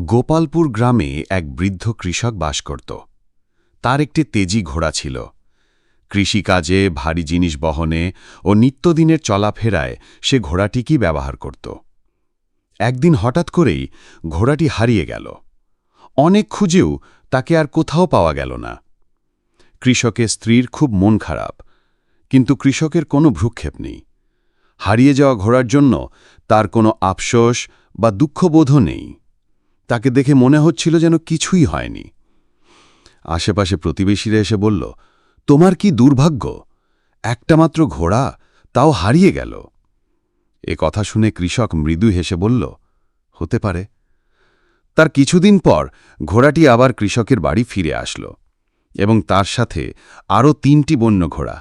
গোপালপুর গ্রামে এক বৃদ্ধ কৃষক বাস করত। তার একটি তেজি ঘোড়া ছিল। কৃষিকাজে, ভারী জিনিস বহনে ও নিত্যদিনের চলাফেরায় সে ঘোড়াটিকেই ব্যবহার করত। একদিন হঠাৎ করেই ঘোড়াটি হারিয়ে গেল। অনেক খুঁজেও তাকে আর কোথাও পাওয়া গেল না। কৃষকের স্ত্রীর খুব মন খারাপ, কিন্তু কৃষকের কোনো ভ্রুক্ষেপ নেই। হারিয়ে যাওয়া ঘোড়ার জন্য তার কোনো আফসোস বা দুঃখবোধও নেই। তাকে দেখে মনে হচ্ছিল যেন কিছুই হয়নি। আশেপাশে প্রতিবেশীরা এসে বলল, তোমার কি দুর্ভাগ্য, একটা মাত্র ঘোড়া, তাও হারিয়ে গেল। এ কথা শুনে কৃষক মৃদু হেসে বলল, হতে পারে। তার কিছুদিন পর ঘোড়াটি আবার কৃষকের বাড়ি ফিরে আসলো এবং তার সাথে আরও ৩টি বন্য ঘোড়া।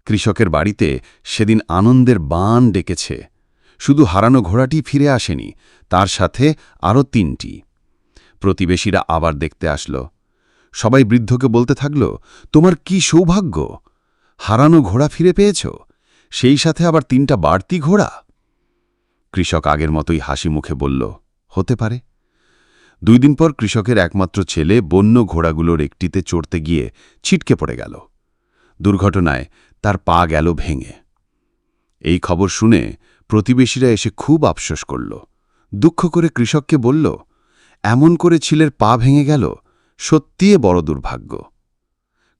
কৃষকের বাড়িতে সেদিন আনন্দের বান ডেকেছে। শুধু হারানো ঘোড়াটি ফিরে আসেনি, তার সাথে আরও ৩টি। প্রতিবেশীরা আবার দেখতে আসলো। সবাই বৃদ্ধকে বলতে থাকল, তোমার কি সৌভাগ্য, হারানো ঘোড়া ফিরে পেয়েছ, সেই সাথে আবার ৩টা বাড়তি ঘোড়া। কৃষক আগের মতোই হাসি মুখে বলল, হতে পারে। ২ দিন পর কৃষকের একমাত্র ছেলে বন্য ঘোড়াগুলোর একটিতে চড়তে গিয়ে ছিটকে পড়ে গেল। দুর্ঘটনায় তার পা গেল ভেঙে। এই খবর শুনে প্রতিবেশীরা এসে খুব আফসোস করল। দুঃখ করে কৃষককে বলল, এমন করে ছেলের পা ভেঙে গেল, সত্যিই বড় দুর্ভাগ্য।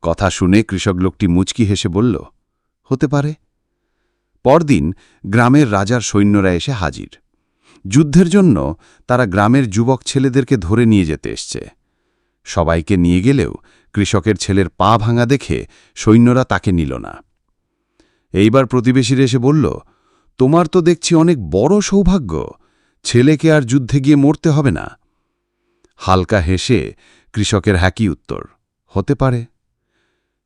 কথা শুনে কৃষক লোকটি মুচকি হেসে বলল, হতে পারে। পরদিন গ্রামের রাজার সৈন্যরা এসে হাজির। যুদ্ধের জন্য তারা গ্রামের যুবক ছেলেদেরকে ধরে নিয়ে যেতে এসছে। সবাইকে নিয়ে গেলেও কৃষকের ছেলের পা ভাঙা দেখে সৈন্যরা তাকে নিল না। এইবার প্রতিবেশীরা এসে বলল, তোমার তো দেখছি অনেক বড় সৌভাগ্য, ছেলেকে আর যুদ্ধে গিয়ে মরতে হবে না। হালকা হেসে কৃষকের হ্যাকি উত্তর, হতে পারে।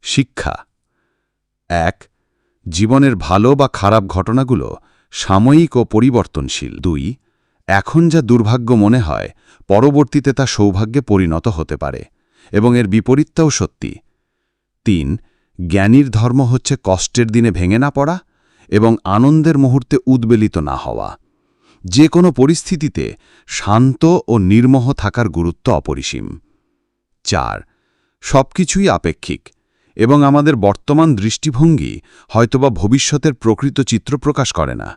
শিক্ষা: ১. জীবনের ভালো বা খারাপ ঘটনাগুলো সাময়িক ও পরিবর্তনশীল। ২. এখন যা দুর্ভাগ্য মনে হয়, পরবর্তীতে তা সৌভাগ্যে পরিণত হতে পারে, এবং এর বিপরীতটাও সত্যি। ৩. জ্ঞানীর ধর্ম হচ্ছে কষ্টের দিনে ভেঙে না পড়া এবং আনন্দের মুহূর্তে উদ্বেলিত না হওয়া। যে কোনো পরিস্থিতিতে শান্ত ও নির্মোহ থাকার গুরুত্ব অপরিসীম। ৪. সবকিছুই আপেক্ষিক এবং আমাদের বর্তমান দৃষ্টিভঙ্গি হয়তোবা ভবিষ্যতের প্রকৃত চিত্র প্রকাশ করে না।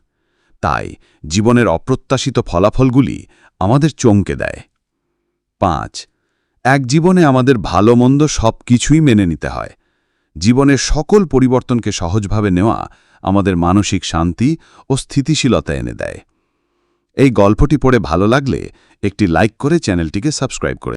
তাই জীবনের অপ্রত্যাশিত ফলাফলগুলি আমাদের চমকে দেয়। ৫. এক জীবনে আমাদের ভালো মন্দ সব কিছুই মেনে নিতে হয়। জীবনের সকল পরিবর্তনকে সহজভাবে নেওয়া আমাদের মানসিক শান্তি ও স্থিতিশীলতা এনে দেয়। এই গল্পটি পড়ে ভালো লাগলে একটি লাইক করে চ্যানেলটিকে সাবস্ক্রাইব করে